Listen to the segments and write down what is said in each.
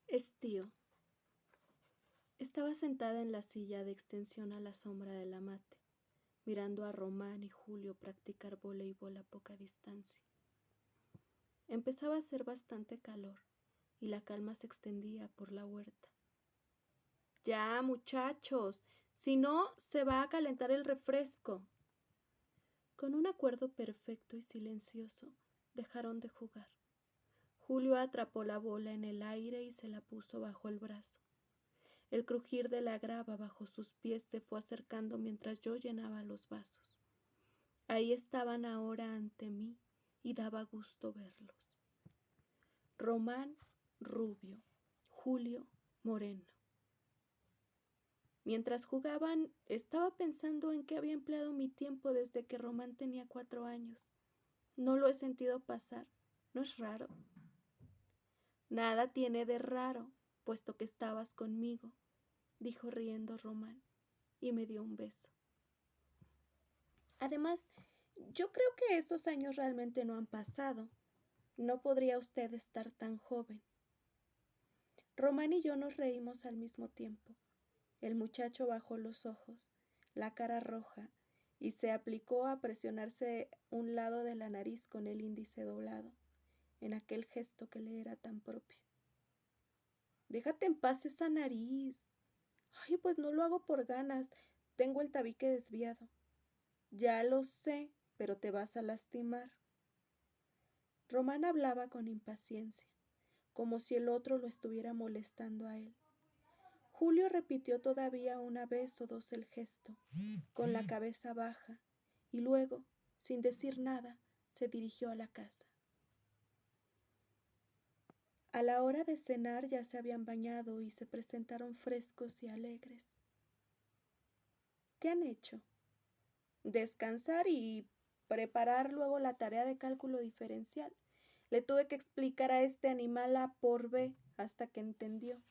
Estío. Estaba sentada en la silla de extensión a la sombra de la mate, mirando a Román y Julio practicar voleibol a poca distancia. Empezaba a hacer bastante calor y la calma se extendía por la huerta. Ya, muchachos, si no, se va a calentar el refresco. Con un acuerdo perfecto y silencioso, dejaron de jugar. Julio atrapó la bola en el aire y se la puso bajo el brazo. El crujir de la grava bajo sus pies se fue acercando mientras yo llenaba los vasos. Ahí estaban ahora ante mí y daba gusto verlos. Román, rubio; Julio, moreno. Mientras jugaban, estaba pensando en qué había empleado mi tiempo desde que Román tenía 4 años. No lo he sentido pasar. ¿No es raro? Nada tiene de raro, puesto que estabas conmigo, dijo riendo Román, y me dio un beso. Además, yo creo que esos años realmente no han pasado. No podría usted estar tan joven. Román y yo nos reímos al mismo tiempo. El muchacho bajó los ojos, la cara roja, y se aplicó a presionarse un lado de la nariz con el índice doblado, en aquel gesto que le era tan propio. Déjate en paz esa nariz. Ay, pues no lo hago por ganas. Tengo el tabique desviado. Ya lo sé, pero te vas a lastimar. Román hablaba con impaciencia, como si el otro lo estuviera molestando a él. Julio repitió todavía una vez o dos el gesto, con la cabeza baja, y luego, sin decir nada, se dirigió a la casa. A la hora de cenar ya se habían bañado y se presentaron frescos y alegres. ¿Qué han hecho? Descansar y preparar luego la tarea de cálculo diferencial. Le tuve que explicar a este animal A por B hasta que entendió.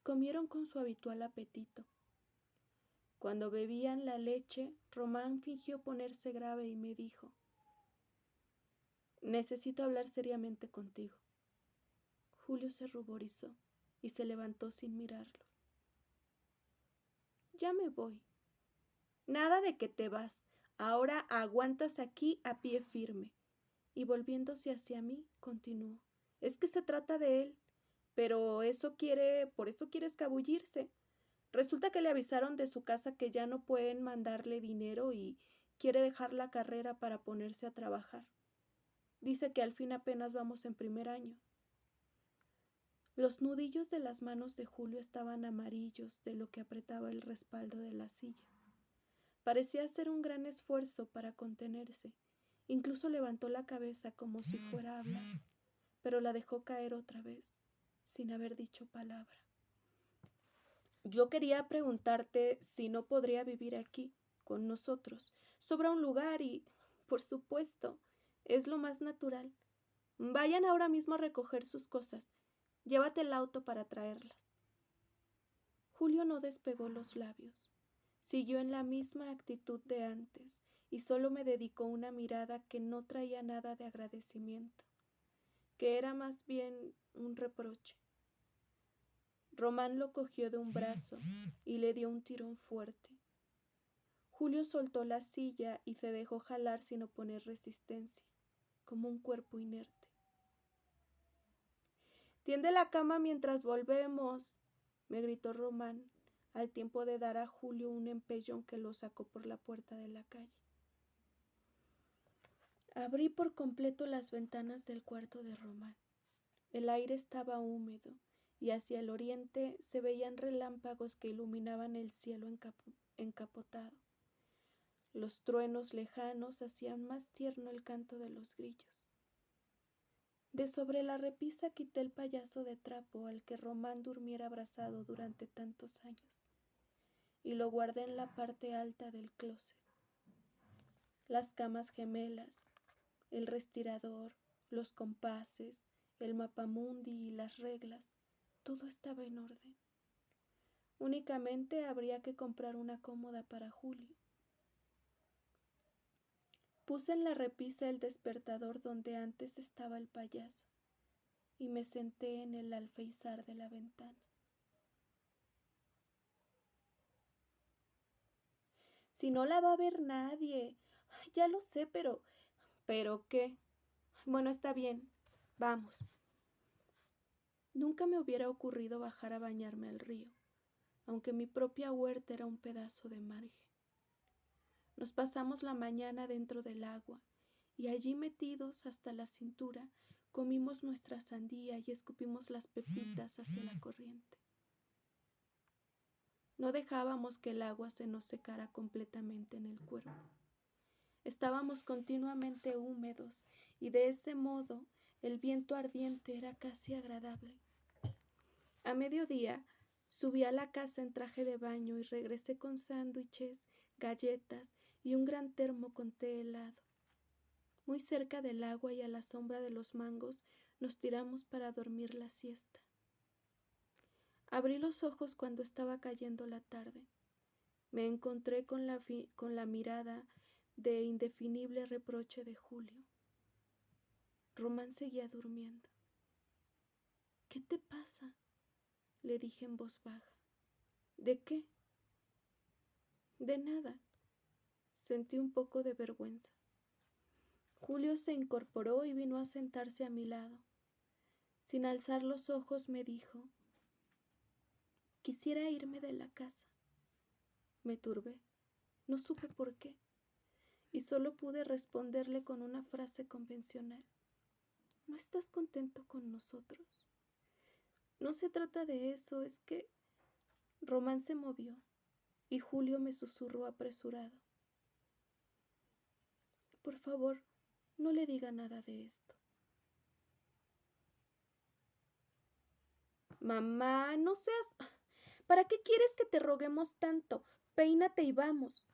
Comieron con su habitual apetito. Cuando bebían la leche, Román fingió ponerse grave y me dijo: necesito hablar seriamente contigo. Julio se ruborizó y se levantó sin mirarlo. Ya me voy. Nada de que te vas. Ahora aguantas aquí a pie firme. Y volviéndose hacia mí, continuó: es que se trata de él, pero por eso quiere escabullirse. Resulta que le avisaron de su casa que ya no pueden mandarle dinero y quiere dejar la carrera para ponerse a trabajar. Dice que al fin apenas vamos en primer año. Los nudillos de las manos de Julio estaban amarillos de lo que apretaba el respaldo de la silla. Parecía hacer un gran esfuerzo para contenerse. Incluso levantó la cabeza como si fuera a hablar, pero la dejó caer otra vez, sin haber dicho palabra. Yo quería preguntarte si no podría vivir aquí, con nosotros. Sobra un lugar y, por supuesto, es lo más natural. Vayan ahora mismo a recoger sus cosas. Llévate el auto para traerlas. Julio no despegó los labios. Siguió en la misma actitud de antes y solo me dedicó una mirada que no traía nada de agradecimiento, que era más bien un reproche. Román lo cogió de un brazo y le dio un tirón fuerte. Julio soltó la silla y se dejó jalar sin oponer resistencia, como un cuerpo inerte. «Tiende la cama mientras volvemos», me gritó Román, al tiempo de dar a Julio un empellón que lo sacó por la puerta de la calle. Abrí por completo las ventanas del cuarto de Román. El aire estaba húmedo y hacia el oriente se veían relámpagos que iluminaban el cielo encapotado. Los truenos lejanos hacían más tierno el canto de los grillos. De sobre la repisa quité el payaso de trapo al que Román durmiera abrazado durante tantos años y lo guardé en la parte alta del closet. Las camas gemelas, el respirador, los compases, el mapamundi y las reglas, todo estaba en orden. Únicamente habría que comprar una cómoda para Julio. Puse en la repisa el despertador donde antes estaba el payaso y me senté en el alféizar de la ventana. Si no la va a ver nadie. Ay, ya lo sé, pero... ¿Pero qué? Bueno, está bien. Vamos. Nunca me hubiera ocurrido bajar a bañarme al río, aunque mi propia huerta era un pedazo de margen. Nos pasamos la mañana dentro del agua, y allí metidos hasta la cintura, comimos nuestra sandía y escupimos las pepitas hacia la corriente. No dejábamos que el agua se nos secara completamente en el cuerpo. Estábamos continuamente húmedos y de ese modo el viento ardiente era casi agradable. A mediodía subí a la casa en traje de baño y regresé con sándwiches, galletas y un gran termo con té helado. Muy cerca del agua y a la sombra de los mangos nos tiramos para dormir la siesta. Abrí los ojos cuando estaba cayendo la tarde. Me encontré con la mirada de indefinible reproche de Julio. Román seguía durmiendo. ¿Qué te pasa?, le dije en voz baja. ¿De qué? De nada. Sentí un poco de vergüenza. Julio se incorporó y vino a sentarse a mi lado. Sin alzar los ojos me dijo: quisiera irme de la casa. Me turbé. No supe por qué, y solo pude responderle con una frase convencional: ¿no estás contento con nosotros? No se trata de eso, es que... Román se movió, y Julio me susurró apresurado: por favor, no le diga nada de esto. Mamá, no seas... ¿Para qué quieres que te roguemos tanto? Peínate y vamos.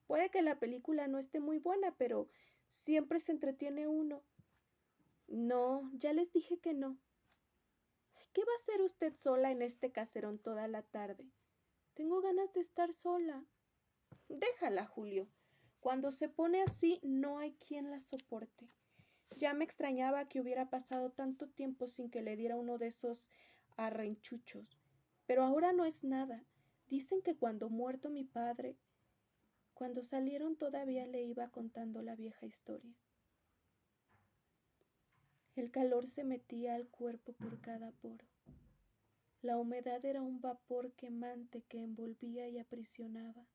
Puede que la película no esté muy buena, pero siempre se entretiene uno. No, ya les dije que no. ¿Qué va a hacer usted sola en este caserón toda la tarde? Tengo ganas de estar sola. Déjala, Julio. Cuando se pone así, no hay quien la soporte. Ya me extrañaba que hubiera pasado tanto tiempo sin que le diera uno de esos arrenchuchos. Pero ahora no es nada. Dicen que cuando muerto mi padre... Cuando salieron todavía le iba contando la vieja historia. El calor se metía al cuerpo por cada poro. La humedad era un vapor quemante que envolvía y aprisionaba,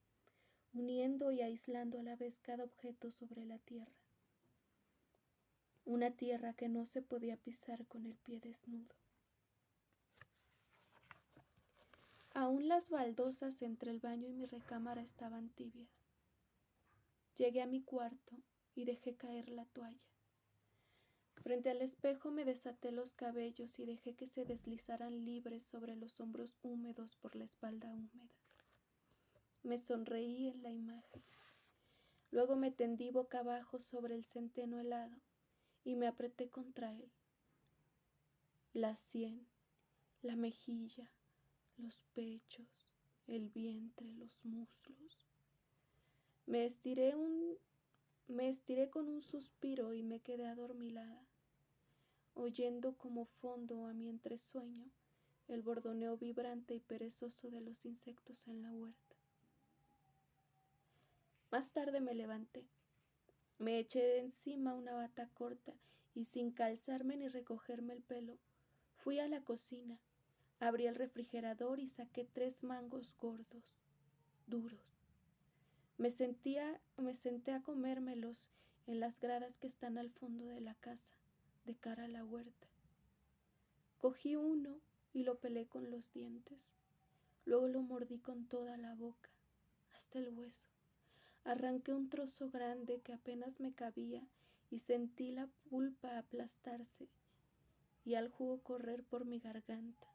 uniendo y aislando a la vez cada objeto sobre la tierra. Una tierra que no se podía pisar con el pie desnudo. Aún las baldosas entre el baño y mi recámara estaban tibias. Llegué a mi cuarto y dejé caer la toalla. Frente al espejo me desaté los cabellos y dejé que se deslizaran libres sobre los hombros húmedos por la espalda húmeda. Me sonreí en la imagen. Luego me tendí boca abajo sobre el centeno helado y me apreté contra él. La sien, la mejilla, los pechos, el vientre, los muslos. Me estiré con un suspiro y me quedé adormilada, oyendo como fondo a mi entresueño el bordoneo vibrante y perezoso de los insectos en la huerta. Más tarde me levanté. Me eché de encima una bata corta y sin calzarme ni recogerme el pelo, fui a la cocina, abrí el refrigerador y saqué 3 mangos gordos, duros. Me senté a comérmelos en las gradas que están al fondo de la casa, de cara a la huerta. Cogí uno y lo pelé con los dientes. Luego lo mordí con toda la boca, hasta el hueso. Arranqué un trozo grande que apenas me cabía y sentí la pulpa aplastarse y al jugo correr por mi garganta,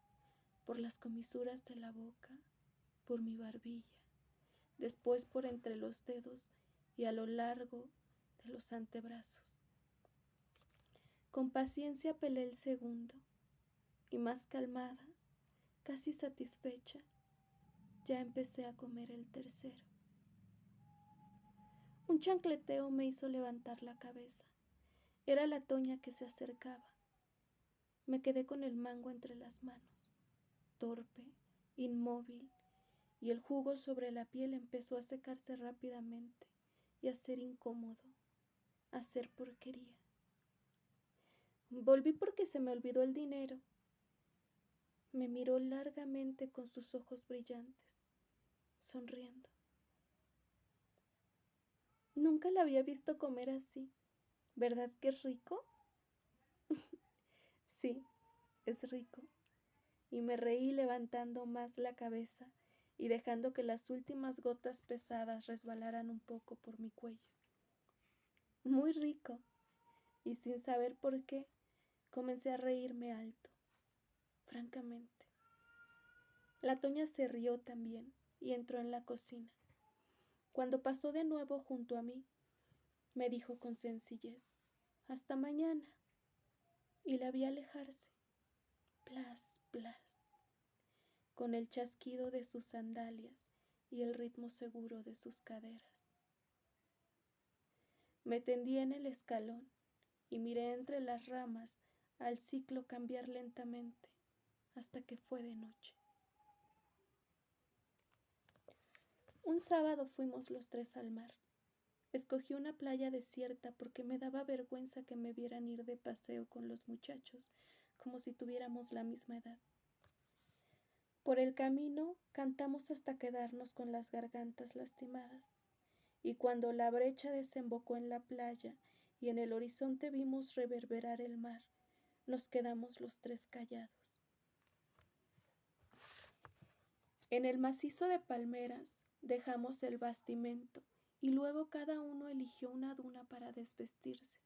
por las comisuras de la boca, por mi barbilla, después por entre los dedos y a lo largo de los antebrazos. Con paciencia pelé el segundo y más calmada, casi satisfecha, ya empecé a comer el tercero. Un chancleteo me hizo levantar la cabeza. Era la Toña que se acercaba. Me quedé con el mango entre las manos, torpe, inmóvil, y el jugo sobre la piel empezó a secarse rápidamente y a ser incómodo, a ser porquería. Volví porque se me olvidó el dinero. Me miró largamente con sus ojos brillantes, sonriendo. Nunca la había visto comer así. ¿Verdad que es rico? Sí, es rico. Y me reí levantando más la cabeza y dejando que las últimas gotas pesadas resbalaran un poco por mi cuello. Muy rico. Y sin saber por qué, comencé a reírme alto, francamente. La Toña se rió también y entró en la cocina. Cuando pasó de nuevo junto a mí, me dijo con sencillez: «Hasta mañana». Y la vi alejarse, plas, plas, con el chasquido de sus sandalias y el ritmo seguro de sus caderas. Me tendí en el escalón y miré entre las ramas al ciclo cambiar lentamente hasta que fue de noche. Un sábado fuimos los tres al mar. Escogí una playa desierta porque me daba vergüenza que me vieran ir de paseo con los muchachos, como si tuviéramos la misma edad. Por el camino cantamos hasta quedarnos con las gargantas lastimadas, y cuando la brecha desembocó en la playa y en el horizonte vimos reverberar el mar, nos quedamos los tres callados. En el macizo de palmeras dejamos el bastimento y luego cada uno eligió una duna para desvestirse.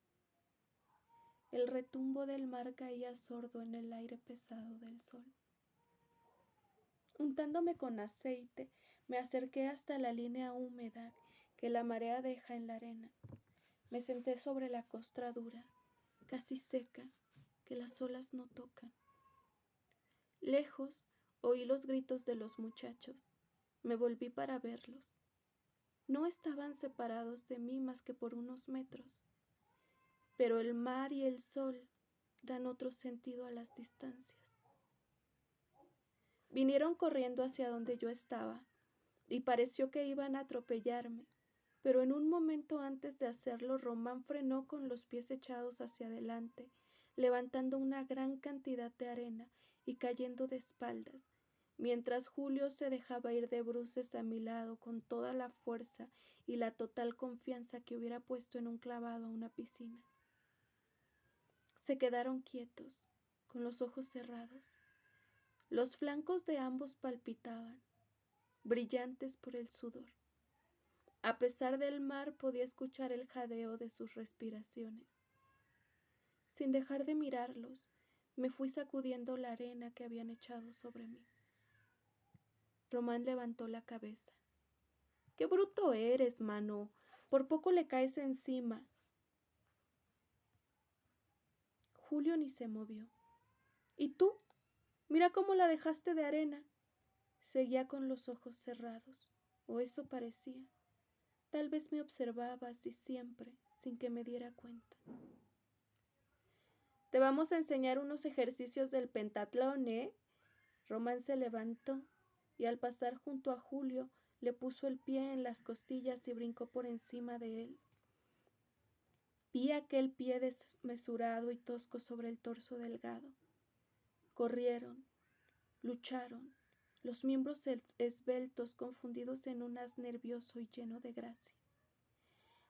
El retumbo del mar caía sordo en el aire pesado del sol. Untándome con aceite, me acerqué hasta la línea húmeda que la marea deja en la arena. Me senté sobre la costra dura, casi seca, que las olas no tocan. Lejos oí los gritos de los muchachos. Me volví para verlos. No estaban separados de mí más que por unos metros, pero el mar y el sol dan otro sentido a las distancias. Vinieron corriendo hacia donde yo estaba y pareció que iban a atropellarme, pero en un momento antes de hacerlo, Román frenó con los pies echados hacia adelante, levantando una gran cantidad de arena y cayendo de espaldas, mientras Julio se dejaba ir de bruces a mi lado con toda la fuerza y la total confianza que hubiera puesto en un clavado a una piscina. Se quedaron quietos, con los ojos cerrados. Los flancos de ambos palpitaban, brillantes por el sudor. A pesar del mar podía escuchar el jadeo de sus respiraciones. Sin dejar de mirarlos, me fui sacudiendo la arena que habían echado sobre mí. Román levantó la cabeza. «¡Qué bruto eres, mano! Por poco le caes encima». Julio ni se movió. «¿Y tú? Mira cómo la dejaste de arena». Seguía con los ojos cerrados, o eso parecía. Tal vez me observaba así siempre, sin que me diera cuenta. «Te vamos a enseñar unos ejercicios del pentatlón, ¿eh?» Román se levantó y al pasar junto a Julio le puso el pie en las costillas y brincó por encima de él. Vi aquel pie desmesurado y tosco sobre el torso delgado. Corrieron, lucharon, los miembros esbeltos confundidos en un haz nervioso y lleno de gracia.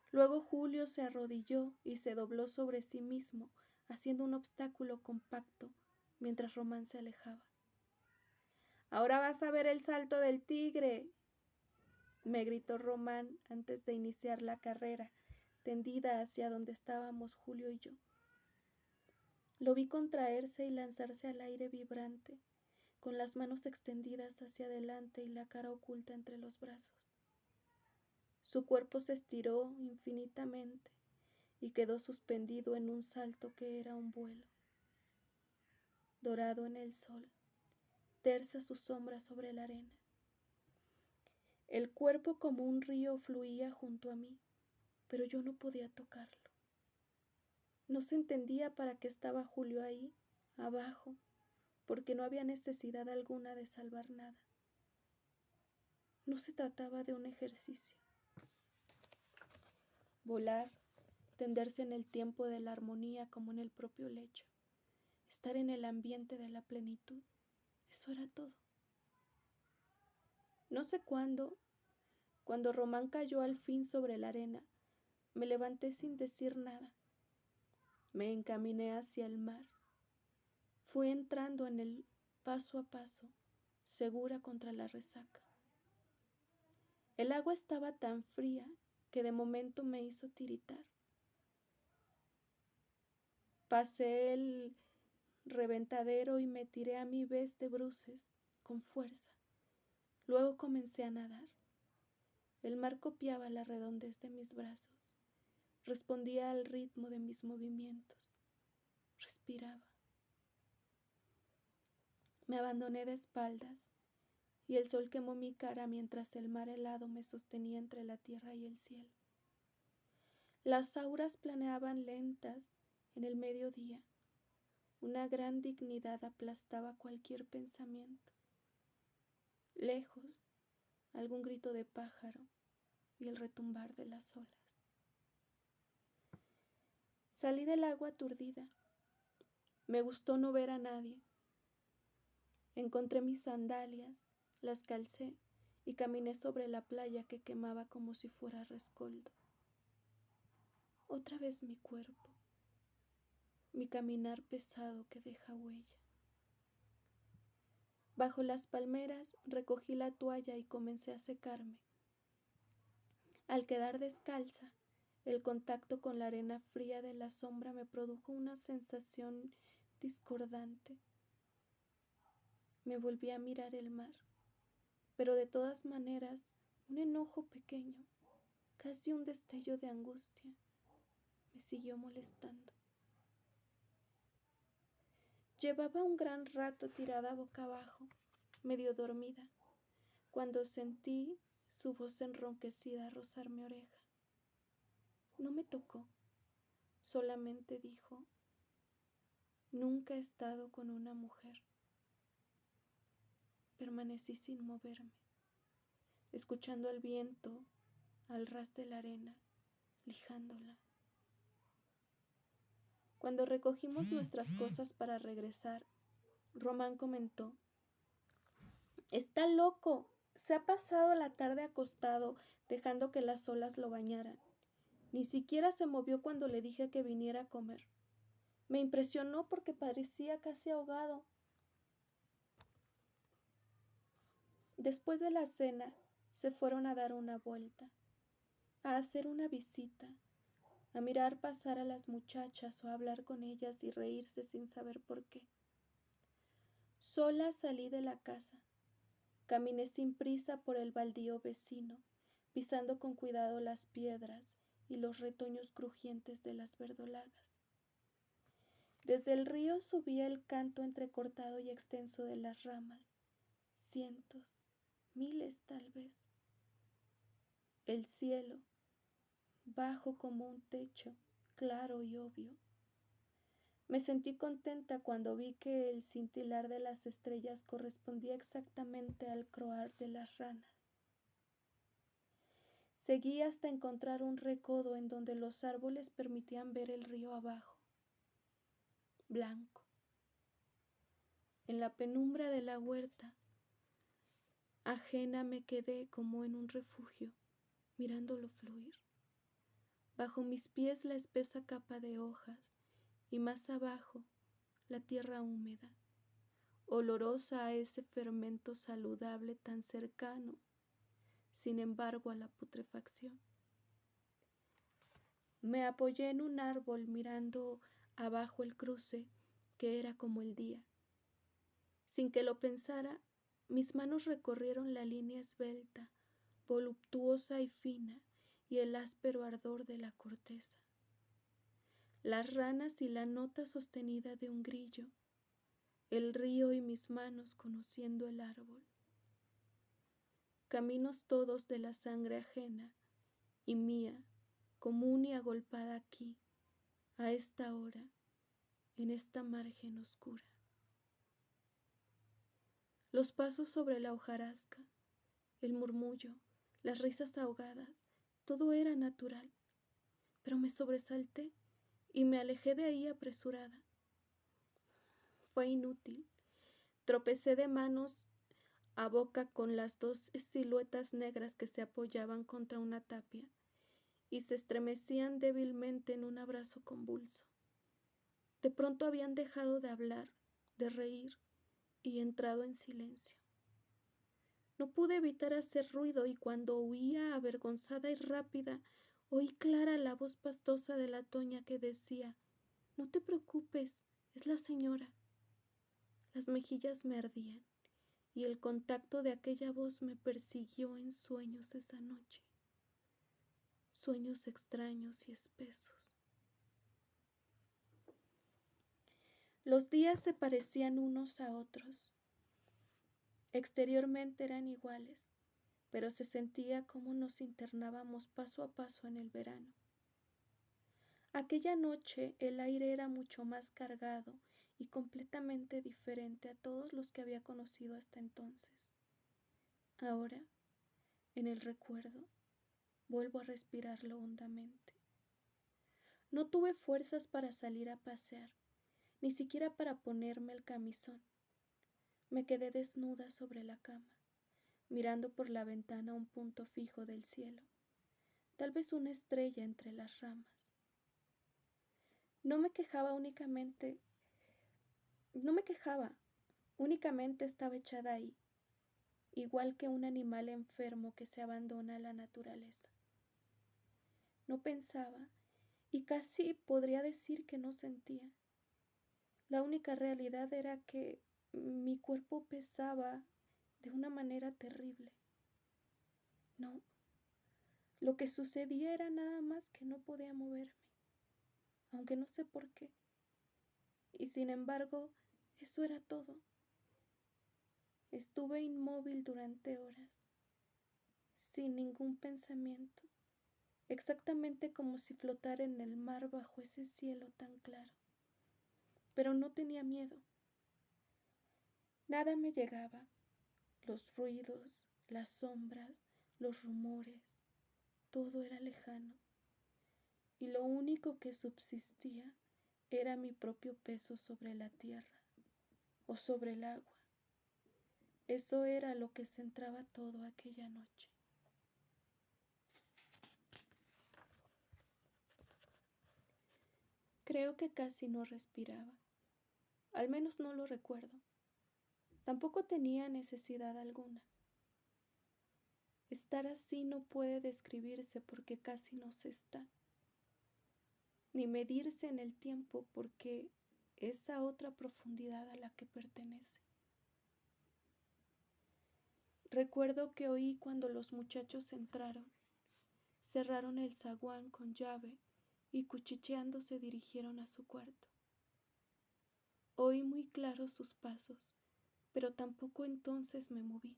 Luego Julio se arrodilló y se dobló sobre sí mismo, haciendo un obstáculo compacto, mientras Román se alejaba. «Ahora vas a ver el salto del tigre», me gritó Román antes de iniciar la carrera, tendida hacia donde estábamos Julio y yo. Lo vi contraerse y lanzarse al aire vibrante, con las manos extendidas hacia adelante y la cara oculta entre los brazos. Su cuerpo se estiró infinitamente y quedó suspendido en un salto que era un vuelo. Dorado en el sol, tersa su sombra sobre la arena. El cuerpo como un río fluía junto a mí, pero yo no podía tocarlo. No se entendía para qué estaba Julio ahí, abajo, porque no había necesidad alguna de salvar nada. No se trataba de un ejercicio. Volar, tenderse en el tiempo de la armonía como en el propio lecho, estar en el ambiente de la plenitud, eso era todo. No sé cuándo, cuando Román cayó al fin sobre la arena, me levanté sin decir nada. Me encaminé hacia el mar. Fui entrando en él paso a paso, segura contra la resaca. El agua estaba tan fría que de momento me hizo tiritar. Pasé el reventadero y me tiré a mi vez de bruces, con fuerza. Luego comencé a nadar. El mar copiaba la redondez de mis brazos. Respondía al ritmo de mis movimientos. Respiraba. Me abandoné de espaldas y el sol quemó mi cara mientras el mar helado me sostenía entre la tierra y el cielo. Las auras planeaban lentas en el mediodía. Una gran dignidad aplastaba cualquier pensamiento. Lejos, algún grito de pájaro y el retumbar de las olas. Salí del agua aturdida. Me gustó no ver a nadie. Encontré mis sandalias, las calcé y caminé sobre la playa que quemaba como si fuera rescoldo. Otra vez mi cuerpo, mi caminar pesado que deja huella. Bajo las palmeras recogí la toalla y comencé a secarme. Al quedar descalza, el contacto con la arena fría de la sombra me produjo una sensación discordante. Me volví a mirar el mar, pero de todas maneras un enojo pequeño, casi un destello de angustia, me siguió molestando. Llevaba un gran rato tirada boca abajo, medio dormida, cuando sentí su voz enronquecida rozar mi oreja. No me tocó, solamente dijo: nunca he estado con una mujer. Permanecí sin moverme, escuchando al viento, al ras de la arena, lijándola. Cuando recogimos nuestras cosas para regresar, Román comentó: está loco, se ha pasado la tarde acostado, dejando que las olas lo bañaran. Ni siquiera se movió cuando le dije que viniera a comer. Me impresionó porque parecía casi ahogado. Después de la cena, se fueron a dar una vuelta, a hacer una visita, a mirar pasar a las muchachas o a hablar con ellas y reírse sin saber por qué. Sola salí de la casa. Caminé sin prisa por el baldío vecino, pisando con cuidado las piedras y los retoños crujientes de las verdolagas. Desde el río subía el canto entrecortado y extenso de las ramas, cientos, miles tal vez. El cielo, bajo como un techo, claro y obvio. Me sentí contenta cuando vi que el cintilar de las estrellas correspondía exactamente al croar de las ranas. Seguí hasta encontrar un recodo en donde los árboles permitían ver el río abajo, blanco. En la penumbra de la huerta, ajena, me quedé como en un refugio, mirándolo fluir. Bajo mis pies la espesa capa de hojas y más abajo la tierra húmeda, olorosa a ese fermento saludable tan cercano, sin embargo, a la putrefacción. Me apoyé en un árbol mirando abajo el cruce, que era como el día. Sin que lo pensara, mis manos recorrieron la línea esbelta, voluptuosa y fina, y el áspero ardor de la corteza. Las ranas y la nota sostenida de un grillo, el río y mis manos conociendo el árbol. Caminos todos de la sangre ajena y mía, común y agolpada aquí, a esta hora, en esta margen oscura. Los pasos sobre la hojarasca, el murmullo, las risas ahogadas, todo era natural, pero me sobresalté y me alejé de ahí apresurada. Fue inútil. Tropecé de manos a boca con las dos siluetas negras que se apoyaban contra una tapia y se estremecían débilmente en un abrazo convulso. De pronto habían dejado de hablar, de reír y entrado en silencio. No pude evitar hacer ruido y cuando huía avergonzada y rápida, oí clara la voz pastosa de la Toña que decía: «No te preocupes, es la señora». Las mejillas me ardían y el contacto de aquella voz me persiguió en sueños esa noche. Sueños extraños y espesos. Los días se parecían unos a otros. Exteriormente eran iguales, pero se sentía como nos internábamos paso a paso en el verano. Aquella noche el aire era mucho más cargado y completamente diferente a todos los que había conocido hasta entonces. Ahora, en el recuerdo, vuelvo a respirarlo hondamente. No tuve fuerzas para salir a pasear, ni siquiera para ponerme el camisón. Me quedé desnuda sobre la cama, mirando por la ventana un punto fijo del cielo, tal vez una estrella entre las ramas. No me quejaba, únicamente estaba echada ahí, igual que un animal enfermo que se abandona a la naturaleza. No pensaba, y casi podría decir que no sentía. La única realidad era que mi cuerpo pesaba de una manera terrible. No, lo que sucedía era nada más que no podía moverme, aunque no sé por qué. Y sin embargo, eso era todo. Estuve inmóvil durante horas, sin ningún pensamiento, exactamente como si flotara en el mar bajo ese cielo tan claro. Pero no tenía miedo. Nada me llegaba. Los ruidos, las sombras, los rumores, todo era lejano. Y lo único que subsistía era mi propio peso sobre la tierra o sobre el agua. Eso era lo que centraba todo aquella noche. Creo que casi no respiraba. Al menos no lo recuerdo. Tampoco tenía necesidad alguna. Estar así no puede describirse porque casi no se está, ni medirse en el tiempo porque es a otra profundidad a la que pertenece. Recuerdo que oí cuando los muchachos entraron, cerraron el zaguán con llave y cuchicheando se dirigieron a su cuarto. Oí muy claro sus pasos, pero tampoco entonces me moví.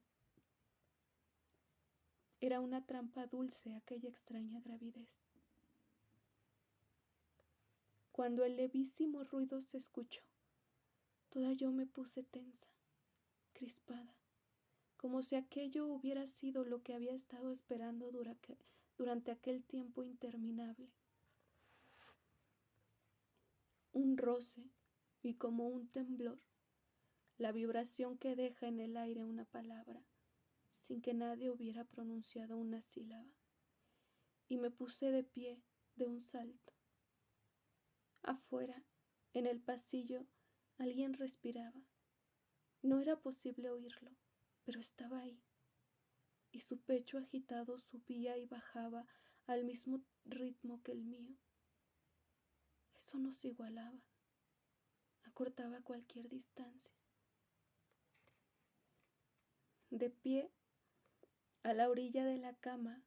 Era una trampa dulce aquella extraña gravidez. Cuando el levísimo ruido se escuchó, toda yo me puse tensa, crispada, como si aquello hubiera sido lo que había estado esperando durante aquel tiempo interminable. Un roce y como un temblor, la vibración que deja en el aire una palabra, sin que nadie hubiera pronunciado una sílaba, y me puse de pie de un salto. Afuera, en el pasillo, alguien respiraba. No era posible oírlo, pero estaba ahí, y su pecho agitado subía y bajaba al mismo ritmo que el mío. Eso nos igualaba, acortaba cualquier distancia. De pie, a la orilla de la cama,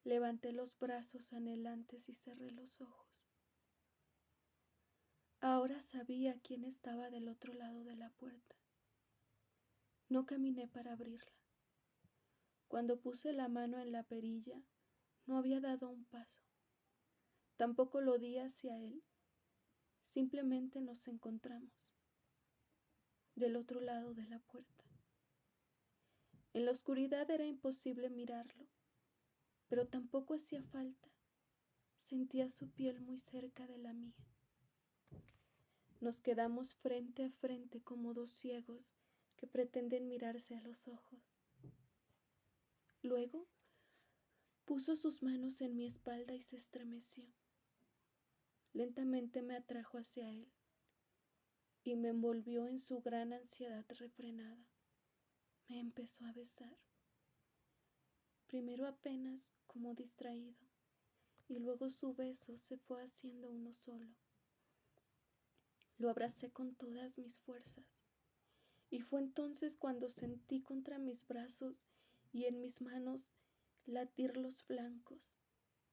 levanté los brazos anhelantes y cerré los ojos. Ahora sabía quién estaba del otro lado de la puerta. No caminé para abrirla. Cuando puse la mano en la perilla, no había dado un paso. Tampoco lo di hacia él. Simplemente nos encontramos del otro lado de la puerta. En la oscuridad era imposible mirarlo, pero tampoco hacía falta. Sentía su piel muy cerca de la mía. Nos quedamos frente a frente como dos ciegos que pretenden mirarse a los ojos. Luego puso sus manos en mi espalda y se estremeció. Lentamente me atrajo hacia él y me envolvió en su gran ansiedad refrenada. Me empezó a besar, primero apenas como distraído, y luego su beso se fue haciendo uno solo. Lo abracé con todas mis fuerzas, y fue entonces cuando sentí contra mis brazos y en mis manos latir los flancos,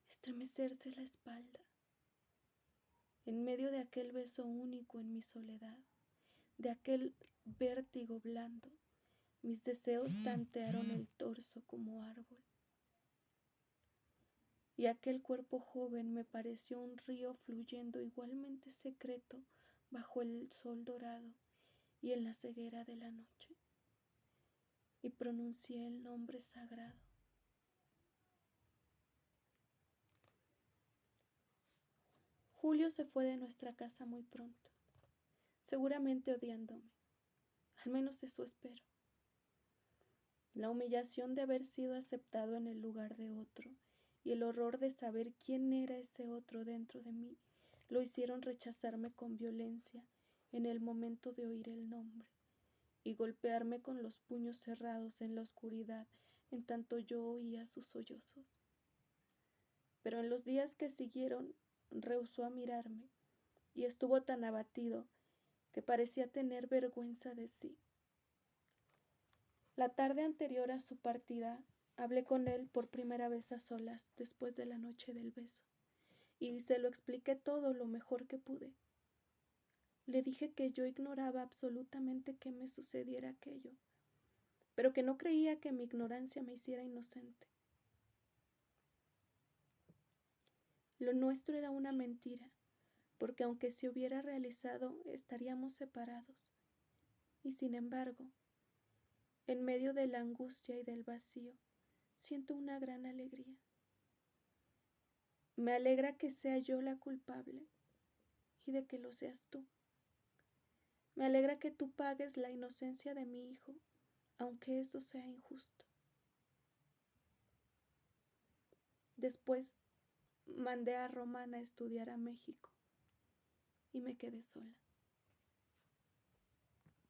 estremecerse la espalda. En medio de aquel beso único en mi soledad, de aquel vértigo blando, mis deseos tantearon el torso como árbol. Y aquel cuerpo joven me pareció un río fluyendo igualmente secreto bajo el sol dorado y en la ceguera de la noche. Y pronuncié el nombre sagrado. Julio se fue de nuestra casa muy pronto, seguramente odiándome. Al menos eso espero. La humillación de haber sido aceptado en el lugar de otro y el horror de saber quién era ese otro dentro de mí lo hicieron rechazarme con violencia en el momento de oír el nombre y golpearme con los puños cerrados en la oscuridad en tanto yo oía sus sollozos. Pero en los días que siguieron rehusó a mirarme y estuvo tan abatido que parecía tener vergüenza de sí. La tarde anterior a su partida, hablé con él por primera vez a solas después de la noche del beso, y se lo expliqué todo lo mejor que pude. Le dije que yo ignoraba absolutamente qué me sucediera aquello, pero que no creía que mi ignorancia me hiciera inocente. Lo nuestro era una mentira, porque aunque se hubiera realizado, estaríamos separados. Y sin embargo, en medio de la angustia y del vacío, siento una gran alegría. Me alegra que sea yo la culpable y de que lo seas tú. Me alegra que tú pagues la inocencia de mi hijo, aunque eso sea injusto. Después mandé a Romana a estudiar a México y me quedé sola.